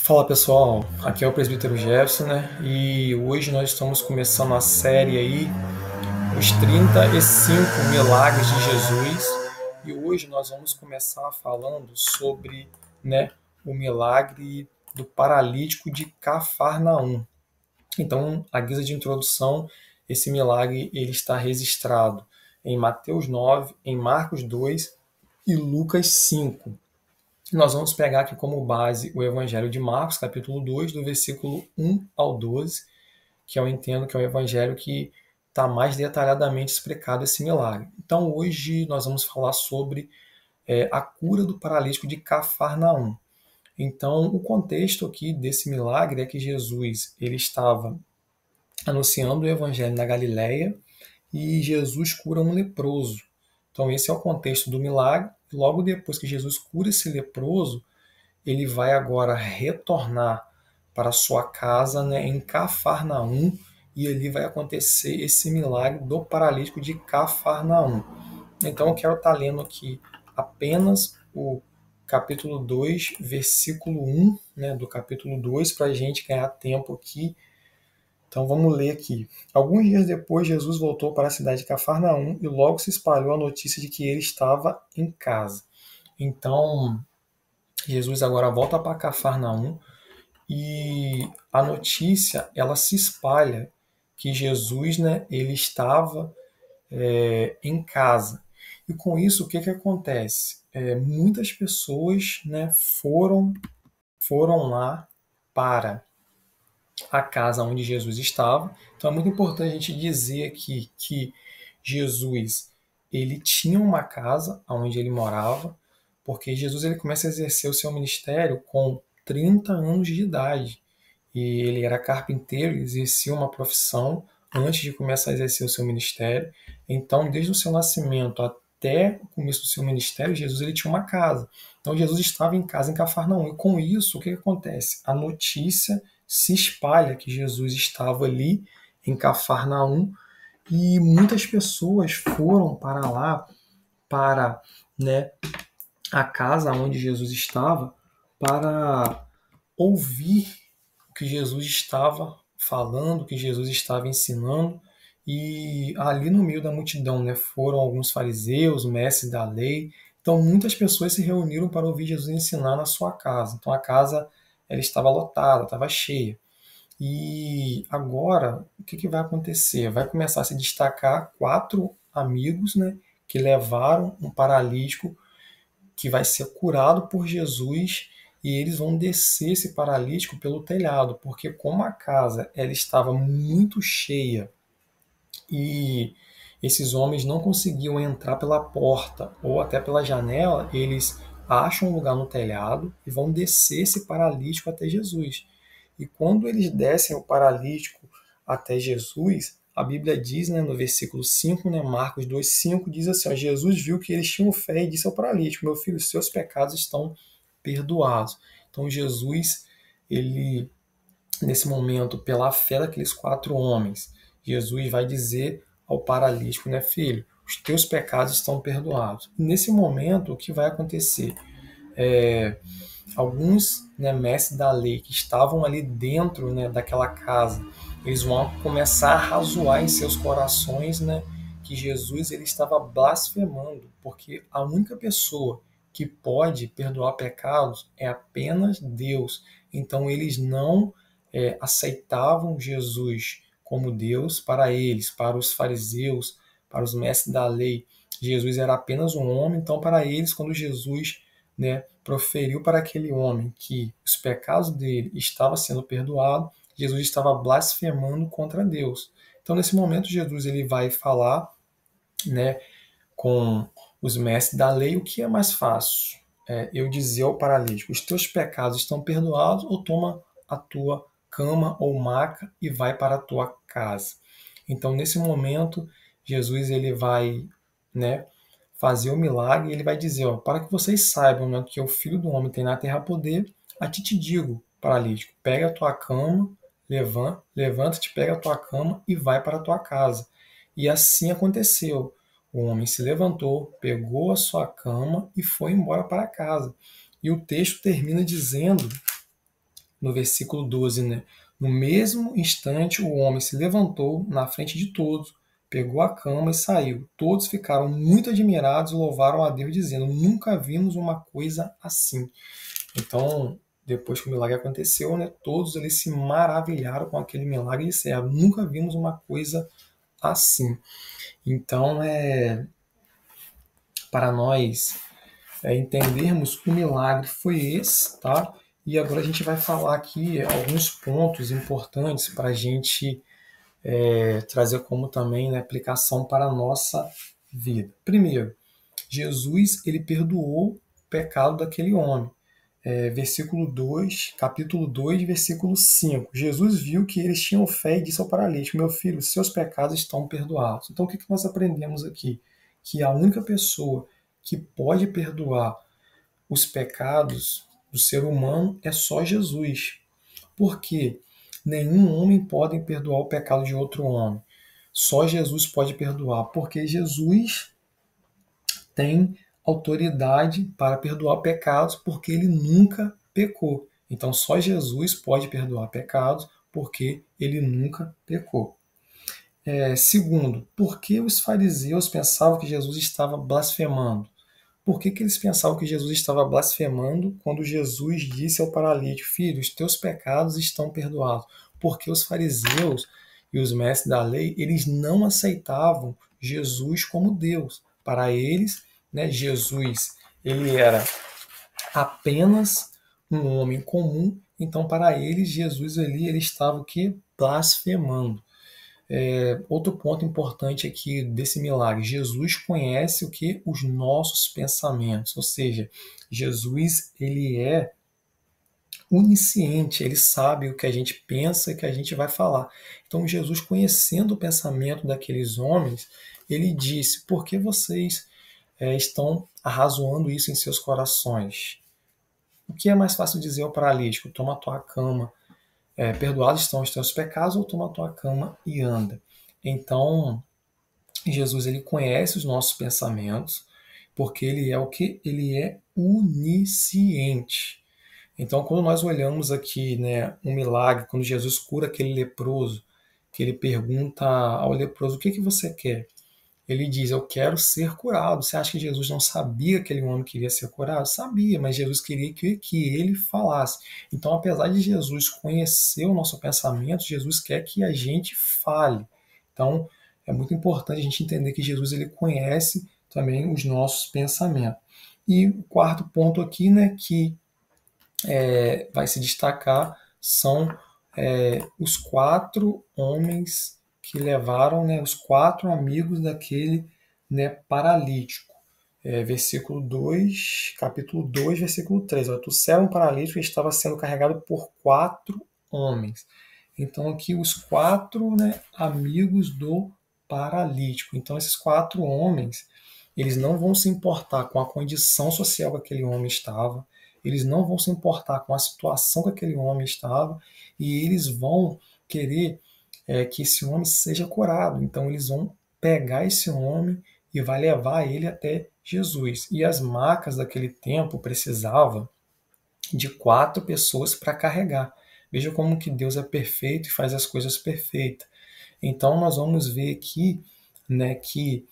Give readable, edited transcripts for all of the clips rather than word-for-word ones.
Fala pessoal, aqui é o presbítero Jefferson, né? E hoje nós estamos começando a série aí, os 35 milagres de Jesus. E hoje nós vamos começar falando sobre, né, o milagre do paralítico de Cafarnaum. Então, à guisa de introdução, esse milagre ele está registrado em Mateus 9, em Marcos 2 e Lucas 5. Nós vamos pegar aqui como base o Evangelho de Marcos, capítulo 2, do versículo 1 ao 12, que eu entendo que é o evangelho que está mais detalhadamente explicado esse milagre. Então, hoje nós vamos falar sobre a cura do paralítico de Cafarnaum. Então, o contexto aqui desse milagre é que Jesus ele estava anunciando o evangelho na Galileia e Jesus cura um leproso. Então, esse é o contexto do milagre. Logo depois que Jesus cura esse leproso, ele vai agora retornar para sua casa, né, em Cafarnaum, e ali vai acontecer esse milagre do paralítico de Cafarnaum. Então eu quero estar lendo aqui apenas o capítulo 2, versículo 1, né, do capítulo 2, para a gente ganhar tempo aqui. Então vamos ler aqui. Alguns dias depois, Jesus voltou para a cidade de Cafarnaum e logo se espalhou a notícia de que ele estava em casa. Então, Jesus agora volta para Cafarnaum e a notícia ela se espalha que Jesus, né, ele estava em casa. E com isso, o que, que acontece? Muitas pessoas, né, foram lá para a casa onde Jesus estava. Então é muito importante a gente dizer aqui que Jesus ele tinha uma casa onde ele morava, porque Jesus ele começa a exercer o seu ministério com 30 anos de idade. E ele era carpinteiro, ele exercia uma profissão antes de começar a exercer o seu ministério. Então, desde o seu nascimento até o começo do seu ministério, Jesus ele tinha uma casa. Então, Jesus estava em casa em Cafarnaum. E com isso, o que acontece? A notícia se espalha que Jesus estava ali em Cafarnaum e muitas pessoas foram para lá, para, né, a casa onde Jesus estava, para ouvir o que Jesus estava falando, o que Jesus estava ensinando. E ali no meio da multidão, né, foram alguns fariseus, mestres da lei. Então muitas pessoas se reuniram para ouvir Jesus ensinar na sua casa. Então a casa ela estava lotada, estava cheia. E agora, o que, que vai acontecer? Vai começar a se destacar quatro amigos, né, que levaram um paralítico que vai ser curado por Jesus e eles vão descer esse paralítico pelo telhado, porque como a casa ela estava muito cheia e esses homens não conseguiam entrar pela porta ou até pela janela, eles acham um lugar no telhado e vão descer esse paralítico até Jesus. E quando eles descem o paralítico até Jesus, a Bíblia diz, né, no versículo 5, né, Marcos 2,5, diz assim, ó, Jesus viu que eles tinham fé e disse ao paralítico, meu filho, seus pecados estão perdoados. Então Jesus, ele, nesse momento, pela fé daqueles quatro homens, Jesus vai dizer ao paralítico, né, filho, os teus pecados estão perdoados. E nesse momento, o que vai acontecer? Alguns, né, mestres da lei que estavam ali dentro, né, daquela casa, eles vão começar a razoar em seus corações, né, que Jesus ele estava blasfemando, porque a única pessoa que pode perdoar pecados é apenas Deus. Então eles não aceitavam Jesus como Deus para eles, para os fariseus, para os mestres da lei. Jesus era apenas um homem, então para eles, quando Jesus, né, proferiu para aquele homem que os pecados dele estavam sendo perdoados, Jesus estava blasfemando contra Deus. Então, nesse momento, Jesus ele vai falar, né, com os mestres da lei o que é mais fácil. Eu dizer ao paralítico, os teus pecados estão perdoados, ou toma a tua cama ou maca e vai para a tua casa. Então, nesse momento, Jesus ele vai, né, fazer o milagre e ele vai dizer, ó, para que vocês saibam, né, que o Filho do Homem tem na terra poder, a ti te digo, paralítico, pega a tua cama, levanta-te, pega a tua cama e vai para a tua casa. E assim aconteceu. O homem se levantou, pegou a sua cama e foi embora para casa. E o texto termina dizendo no versículo 12, né? No mesmo instante, o homem se levantou na frente de todos, pegou a cama e saiu. Todos ficaram muito admirados e louvaram a Deus, dizendo: Nunca vimos uma coisa assim. Então, depois que o milagre aconteceu, né, todos eles se maravilharam com aquele milagre e disseram: Nunca vimos uma coisa assim. Então, para nós entendermos o milagre foi esse, tá? E agora a gente vai falar aqui alguns pontos importantes para a gente trazer como também, né, aplicação para a nossa vida. Primeiro, Jesus ele perdoou o pecado daquele homem. Versículo 2, capítulo 2, versículo 5. Jesus viu que eles tinham fé e disse ao paralítico: Meu filho, seus pecados estão perdoados. Então o que nós aprendemos aqui? Que a única pessoa que pode perdoar os pecados do ser humano é só Jesus. Porque nenhum homem pode perdoar o pecado de outro homem. Só Jesus pode perdoar, porque Jesus tem autoridade para perdoar pecados, porque ele nunca pecou. Então só Jesus pode perdoar pecados, porque ele nunca pecou. Segundo, por que os fariseus pensavam que Jesus estava blasfemando? Por que eles pensavam que Jesus estava blasfemando quando Jesus disse ao paralítico: Filho, os teus pecados estão perdoados? Porque os fariseus e os mestres da lei, eles não aceitavam Jesus como Deus. Para eles, né, Jesus ele era apenas um homem comum, então para eles Jesus ali ele estava o quê? Blasfemando. Outro ponto importante aqui desse milagre: Jesus conhece o que? Os nossos pensamentos, ou seja, Jesus ele é onisciente, ele sabe o que a gente pensa e o que a gente vai falar. Então Jesus, conhecendo o pensamento daqueles homens, ele disse: por que vocês estão arrazoando isso em seus corações? O que é mais fácil dizer ao paralítico: toma a tua cama, perdoados estão os teus pecados, ou toma a tua cama e anda. Então, Jesus ele conhece os nossos pensamentos, porque ele é o que? Ele é onisciente. Então, quando nós olhamos aqui, né, um milagre, quando Jesus cura aquele leproso, que ele pergunta ao leproso: o que você quer? Ele diz: eu quero ser curado. Você acha que Jesus não sabia que aquele homem queria ser curado? Sabia, mas Jesus queria que ele falasse. Então, apesar de Jesus conhecer o nosso pensamento, Jesus quer que a gente fale. Então, é muito importante a gente entender que Jesus ele conhece também os nossos pensamentos. E o quarto ponto aqui, né, que vai se destacar são os 4 homens que levaram, né, os 4 amigos daquele, né, paralítico. Versículo 2, capítulo 2, versículo 3. Trouxeram um paralítico que estava sendo carregado por 4 homens. Então aqui os 4, né, amigos do paralítico. Então esses 4 homens, eles não vão se importar com a condição social que aquele homem estava, eles não vão se importar com a situação que aquele homem estava, e eles vão querer que esse homem seja curado. Então eles vão pegar esse homem e vai levar ele até Jesus. E as macas daquele tempo precisavam de 4 pessoas para carregar. Veja como que Deus é perfeito e faz as coisas perfeitas. Então nós vamos ver aqui, né, que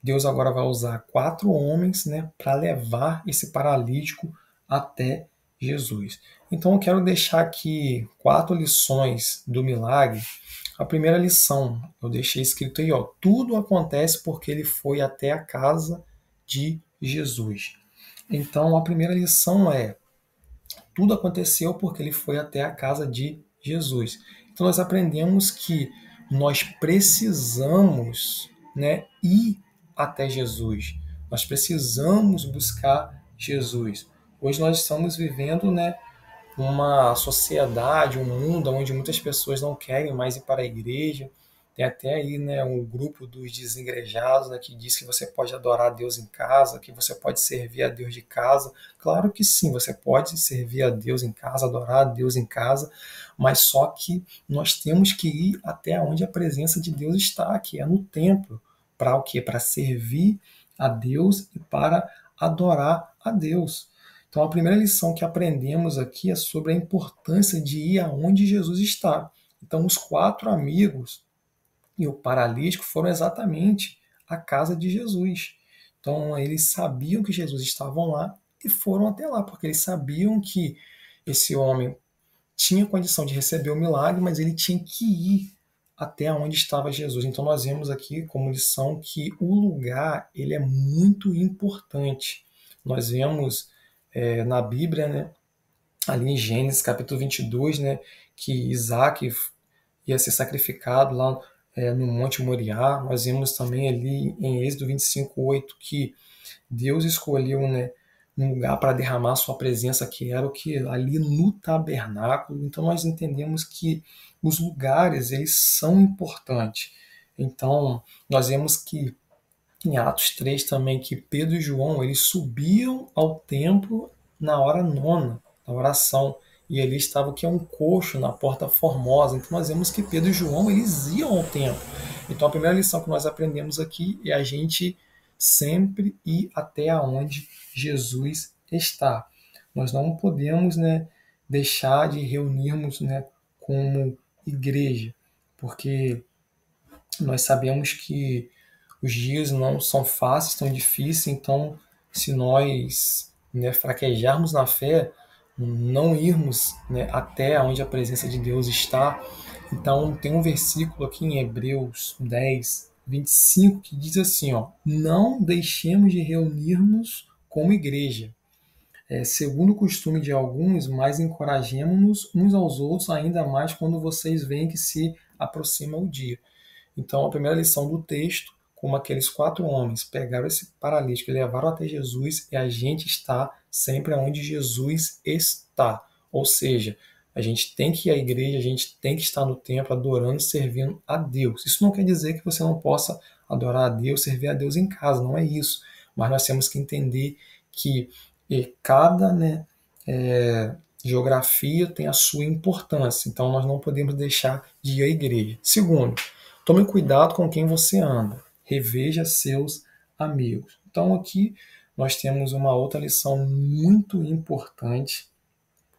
Deus agora vai usar 4 homens, né, para levar esse paralítico até Jesus. Então eu quero deixar aqui 4 lições do milagre. A primeira lição, eu deixei escrito aí, ó: tudo acontece porque ele foi até a casa de Jesus. Então a primeira lição é: tudo aconteceu porque ele foi até a casa de Jesus. Então nós aprendemos que nós precisamos, né, ir até Jesus. Nós precisamos buscar Jesus. Hoje nós estamos vivendo, né, uma sociedade, um mundo onde muitas pessoas não querem mais ir para a igreja. Tem até aí, né, um grupo dos desigrejados, né, que diz que você pode adorar a Deus em casa, que você pode servir a Deus de casa. Claro que sim, você pode servir a Deus em casa, adorar a Deus em casa, mas só que nós temos que ir até onde a presença de Deus está, que é no templo. Para o quê? Para servir a Deus e para adorar a Deus. Então, a primeira lição que aprendemos aqui é sobre a importância de ir aonde Jesus está. Então, os 4 amigos e o paralítico foram exatamente à casa de Jesus. Então, eles sabiam que Jesus estava lá e foram até lá, porque eles sabiam que esse homem tinha condição de receber o milagre, mas ele tinha que ir até onde estava Jesus. Então nós vemos aqui como lição que o lugar ele é muito importante. Nós vemos na Bíblia, né, ali em Gênesis capítulo 22, né, que Isaac ia ser sacrificado lá no Monte Moriá. Nós vemos também ali em Êxodo 25:8 que Deus escolheu, né, um lugar para derramar sua presença, que era o que ali no tabernáculo. Então nós entendemos que os lugares eles são importantes. Então nós vemos que em Atos 3 também que Pedro e João eles subiam ao templo na hora nona, na oração. E ali estava o que é um coxo na porta formosa. Então nós vemos que Pedro e João eles iam ao templo. Então a primeira lição que nós aprendemos aqui é a gente sempre ir até aonde Jesus está. Nós não podemos, né, deixar de reunirmos, né, como igreja, porque nós sabemos que os dias não são fáceis, tão difíceis, então se nós, né, fraquejarmos na fé, não irmos, né, até onde a presença de Deus está. Então tem um versículo aqui em Hebreus 10:25 que diz assim, ó, não deixemos de reunirmos como igreja, segundo o costume de alguns, mas encorajemos-nos uns aos outros, ainda mais quando vocês veem que se aproxima o dia. Então, a primeira lição do texto, como aqueles 4 homens pegaram esse paralítico e levaram até Jesus, é a gente estar sempre onde Jesus está. Ou seja, a gente tem que ir à igreja, a gente tem que estar no templo adorando e servindo a Deus. Isso não quer dizer que você não possa adorar a Deus, servir a Deus em casa, não é isso. Mas nós temos que entender que cada, né, geografia tem a sua importância. Então, nós não podemos deixar de ir à igreja. Segundo, tome cuidado com quem você anda. Reveja seus amigos. Então aqui nós temos uma outra lição muito importante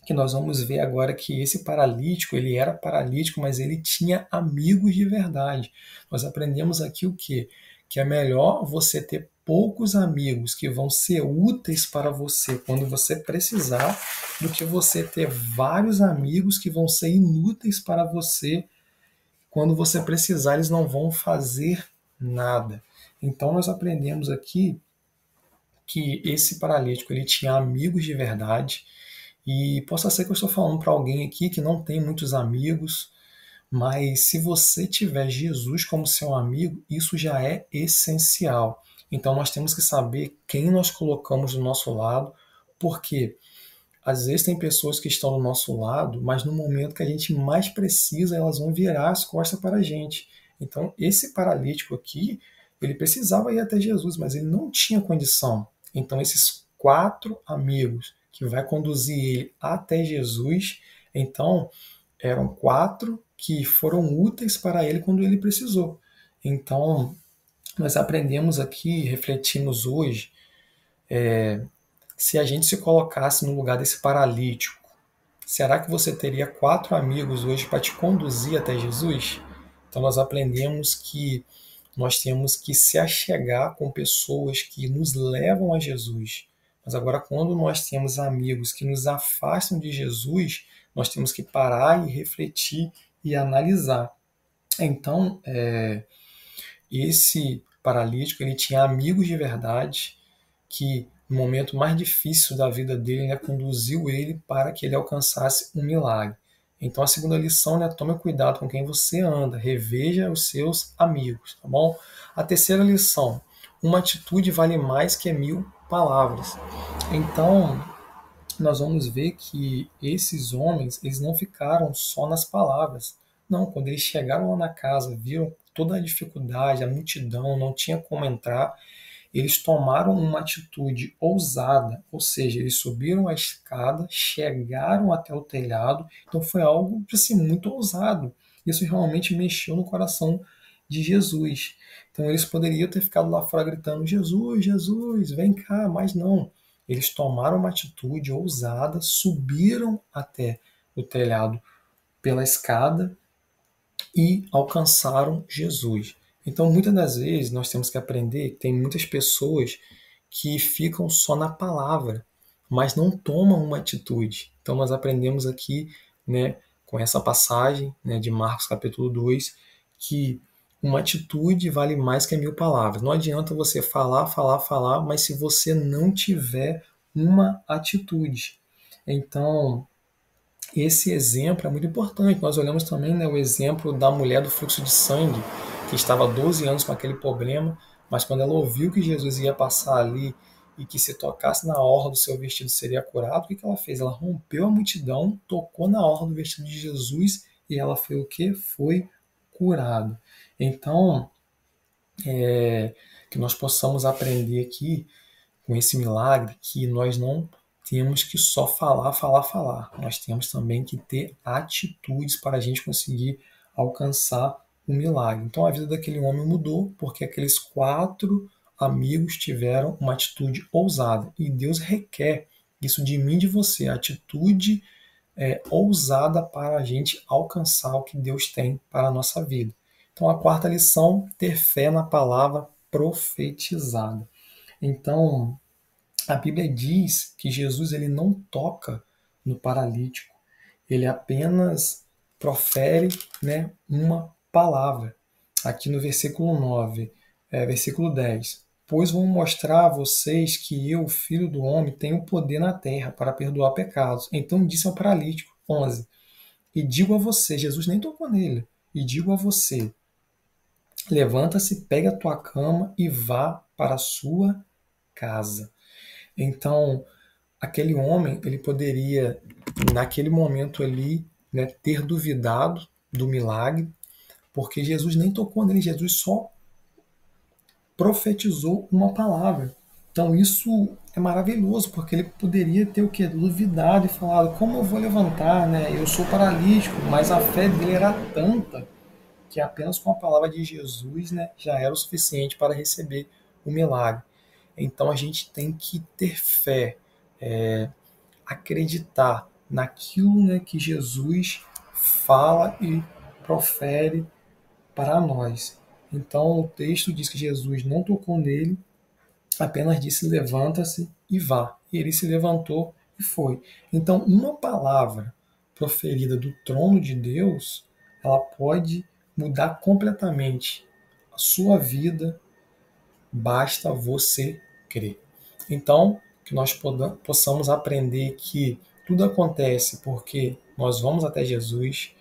que nós vamos ver agora que esse paralítico, ele era paralítico, mas ele tinha amigos de verdade. Nós aprendemos aqui o quê? Que é melhor você ter poucos amigos que vão ser úteis para você quando você precisar, do que você ter vários amigos que vão ser inúteis para você quando você precisar, eles não vão fazer nada. Então nós aprendemos aqui que esse paralítico ele tinha amigos de verdade, e possa ser que eu estou falando para alguém aqui que não tem muitos amigos, mas se você tiver Jesus como seu amigo, isso já é essencial. Então nós temos que saber quem nós colocamos do nosso lado, porque às vezes tem pessoas que estão do nosso lado, mas no momento que a gente mais precisa, elas vão virar as costas para a gente. Então, esse paralítico aqui, ele precisava ir até Jesus, mas ele não tinha condição. Então, esses 4 amigos que vai conduzir ele até Jesus, então, eram 4 que foram úteis para ele quando ele precisou. Então, nós aprendemos aqui, refletimos hoje, se a gente se colocasse no lugar desse paralítico, será que você teria 4 amigos hoje para te conduzir até Jesus? Então nós aprendemos que nós temos que se achegar com pessoas que nos levam a Jesus. Mas agora, quando nós temos amigos que nos afastam de Jesus, nós temos que parar e refletir e analisar. Então, esse paralítico ele tinha amigos de verdade que no momento mais difícil da vida dele, né, conduziu ele para que ele alcançasse um milagre. Então a segunda lição, né, tome cuidado com quem você anda, reveja os seus amigos, tá bom? A terceira lição, uma atitude vale mais que 1000 palavras. Então nós vamos ver que esses homens, eles não ficaram só nas palavras. Não, quando eles chegaram lá na casa, viram toda a dificuldade, a multidão, não tinha como entrar, eles tomaram uma atitude ousada, ou seja, eles subiram a escada, chegaram até o telhado, então foi algo assim, muito ousado. Isso realmente mexeu no coração de Jesus. Então eles poderiam ter ficado lá fora gritando: Jesus, Jesus, vem cá, mas não. eles tomaram uma atitude ousada, subiram até o telhado pela escada e alcançaram Jesus. Então, muitas das vezes, nós temos que aprender que tem muitas pessoas que ficam só na palavra, mas não tomam uma atitude. Então, nós aprendemos aqui, né, com essa passagem, né, de Marcos capítulo 2, que uma atitude vale mais que 1000 palavras. Não adianta você falar, falar, falar, mas se você não tiver uma atitude. Então, esse exemplo é muito importante. Nós olhamos também, né, o exemplo da mulher do fluxo de sangue, que estava há 12 anos com aquele problema, mas quando ela ouviu que Jesus ia passar ali e que se tocasse na orla do seu vestido seria curado, o que ela fez? Ela rompeu a multidão, tocou na orla do vestido de Jesus e ela foi o quê? Foi curada. Então, que nós possamos aprender aqui com esse milagre que nós não temos que só falar, falar, falar. Nós temos também que ter atitudes para a gente conseguir alcançar o milagre. Então a vida daquele homem mudou porque aqueles 4 amigos tiveram uma atitude ousada. E Deus requer isso de mim e de você, atitude ousada para a gente alcançar o que Deus tem para a nossa vida. Então a quarta lição, ter fé na palavra profetizada. Então, a Bíblia diz que Jesus ele não toca no paralítico, ele apenas profere, né, uma palavra. Aqui no versículo 9, versículo 10. Pois vou mostrar a vocês que eu, filho do homem, tenho poder na terra para perdoar pecados. Então disse ao paralítico, 11. E digo a você, Jesus nem tocou nele, e digo a você, levanta-se, pega a tua cama e vá para a sua casa. Então, aquele homem, ele poderia, naquele momento ali, né, ter duvidado do milagre, porque Jesus nem tocou nele, Jesus só profetizou uma palavra. Então, isso é maravilhoso, porque ele poderia ter o quê? Duvidado e falado, como eu vou levantar, né? Eu sou paralítico, mas a fé dele era tanta que apenas com a palavra de Jesus, né, já era o suficiente para receber o milagre. Então a gente tem que ter fé, acreditar naquilo, né, que Jesus fala e profere para nós. Então o texto diz que Jesus não tocou nele, apenas disse levanta-se e vá. E ele se levantou e foi. Então uma palavra proferida do trono de Deus, ela pode mudar completamente a sua vida, basta você crer. Então, que nós possamos aprender que tudo acontece porque nós vamos até Jesus.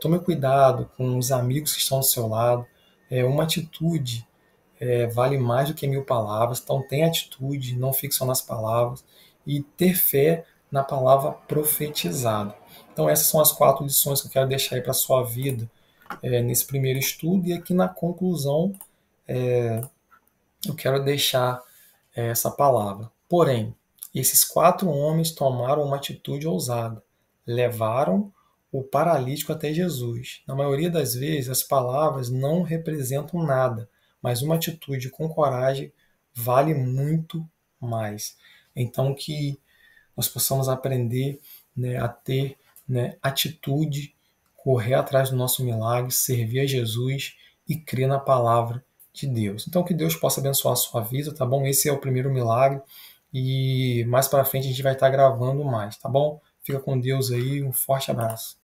Tome cuidado com os amigos que estão do seu lado. Uma atitude vale mais do que 1000 palavras. Então, tenha atitude, não fique só nas palavras. E ter fé na palavra profetizada. Então, essas são as 4 lições que eu quero deixar aí para a sua vida nesse primeiro estudo. E aqui na conclusão, eu quero deixar essa palavra. Porém, esses 4 homens tomaram uma atitude ousada. Levaram o paralítico até Jesus. Na maioria das vezes, as palavras não representam nada, mas uma atitude com coragem vale muito mais. Então, que nós possamos aprender, né, a ter, né, atitude, correr atrás do nosso milagre, servir a Jesus e crer na palavra de Deus. Então, que Deus possa abençoar a sua vida, tá bom? Esse é o primeiro milagre e mais para frente a gente vai estar gravando mais, tá bom? Fica com Deus aí, um forte abraço.